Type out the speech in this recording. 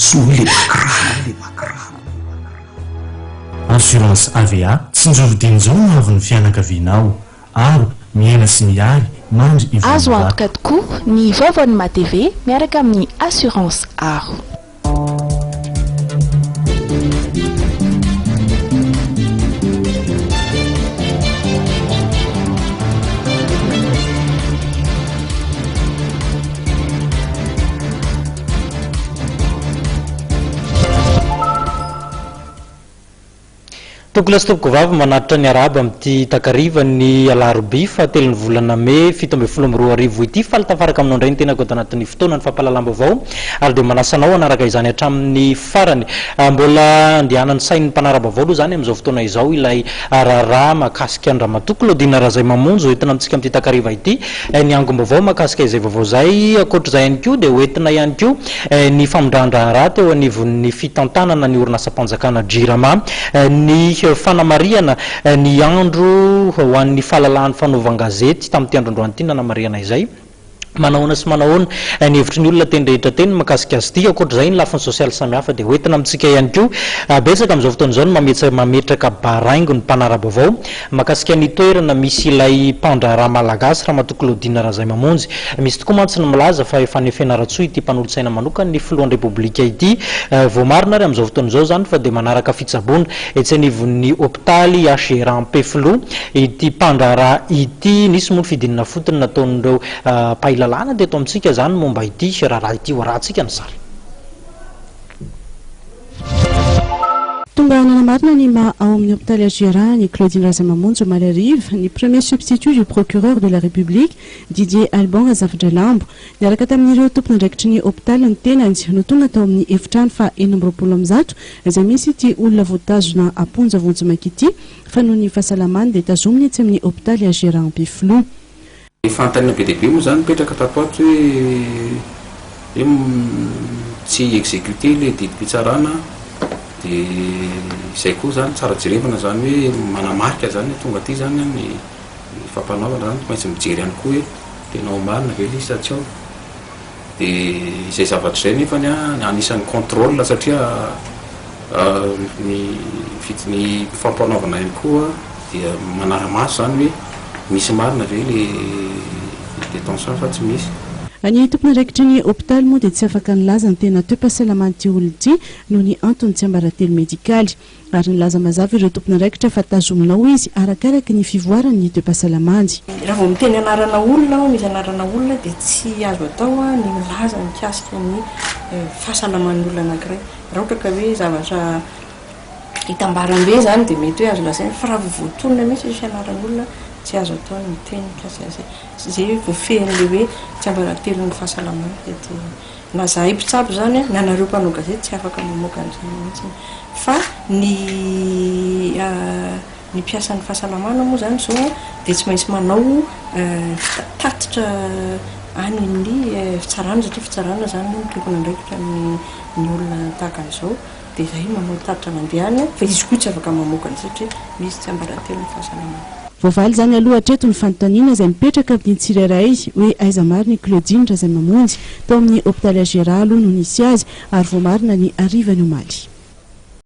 sy hoy le makirana. Assurance AVA tsinjorodinjao no avy ny fianakavianao ary miaina sy miary mandry azo antoka tokoa ny vaovany matv miaraka amin'ny assurance aro. Tokolas topoko vavy manatitra ny araba amin'ity takarivany alaroby fa telony volana me 17 ity faltafaraka aminao indray ny tena ko anatin'ny fotoana ny fampalalam-baovao ary dia manasanao anaraka izany hatramin'ny farany mbola andehanany sain'ny mpanara-baovao aloha zany amin'izao fotoana izao ilay raharaha mahakasika ny ramatoa Claudine Razaimamonjy hoentina amintsika amin'ity takariva ity ny angom-baovao mahakasika izay vaovao zay akoatr'izay ihany koa dia hoentina ihany koa ny mpandraharaha teo anivon'ny fitantanana ny orinasa-mpanjakana HJRA ny fanamariana ny andro ho an'ny fahalalan'ny fanaovan-gazety tamin'ity androandroany ity nanamariana izay manahoana sy manahoana ny hevitry ny olona tendrehetra teny mahakasika azy ity akoatr'izay ny lafiny sosialy samihafa dia hoentina amintsika ihany koa betsaka amin'izao fotoana izao no mametraka baraingo ny mpanara-baovao mahakasika ny toerana misy ilay mpandraharaha malagasy ramatoa Claudine Razaimamonjy. Misy tokoa mantsy ny milaza fa efa ny Fianarantsoa ity mpanolotsaina manokan'ny filohan'ny republika ity voamarina ary amin'izao fotoana izao zany fa dia manaraka fitsaboana etsy anivon'ny hopitaly HJRA Ampefiloha ity mpandraharaha ity nisy moa fidinina fotony nataon'ireo lalana dia eto amintsika zany momba ity raharaha ity hoarahantsika ny sary. Tonga nanamarina ny ao amin'ny hopitaly HJRA ny Claudine Razaimamonjy Malarive ny premier substitut du procureur de la République Didier Albon Azafdralambo niaraka tamin'ireo tompony andraikitry ny hopitaly ny tenany no tonga tao amin'ny efitrano fa 40 izay misy ity olona voatazona aponja vonjimaka ity fa noho ny fahasalamany dia tazominy etsy amin'ny hopitaly HJRA Ampefiloha. Fantanina be dehibe moa zany mipetraka tapato hoe tsy exécuté le didim-pitsarana dia izay koa zany tsara jerevana zany hoe manamarika zany tonga aty zany ny fampanaovana zany maintsy mijery ihany koa hoe tena marina ve izy sa tsy ao dia izay zavatra izay nefany anisan'ny contrôle satria ny fampanaovana ihany koa dia manara-maso zany hoe misy marina ve le détention fa tsy misy. Ny tompony andraikitry ny hopitaly moa dia tsy afaka nilaza ny tena toe-pahasalamany ity olona ity noho ny antony tsy ambarately medikaly ary nilaza mazava ireo tompony andraikitra fa tazominao izy arakaraka ny fivoarany ny toe-pahasalamany. Raha vao miteny anarana olona misy anarana olona dia tsy azo atao ny milaza mikasika ny fahasalaman'ny olona anankiray raha ohatra ka hoe zavatra hitambaram-be zany dia mety hoe azo lazaina fa raha voatolona mihitsy ny fianaran'olona tsy azo atao ny miteny mikasika zay voafehin'le hoe tsy ambarately ny fahasalamana na za mpitsabo zany na anareo mpanao gazety tsy afaka mamoaka an'izany mihitsy fa ny mpiasan'ny fahasalamana moa zany zao dia tsy maintsy manao tatitra any amin'ny fitsarana satria fitsarana zany no tokony andraikitra ny olona tahaka an'izao dia zay manao tatitra mandehany fa izy koa tsy afaka mamoaka ny satria misy tsy ambarately ny fahasalamana. Voavaly zany aloha hatreto ny fanontaniana izay mipetraka amin'ny tsirairay hoe aiza marina Claudine Razaimamonjy tao amin'ny hopitaly HJRA aloha no nisy azy ary voamarina ny arivany omaly.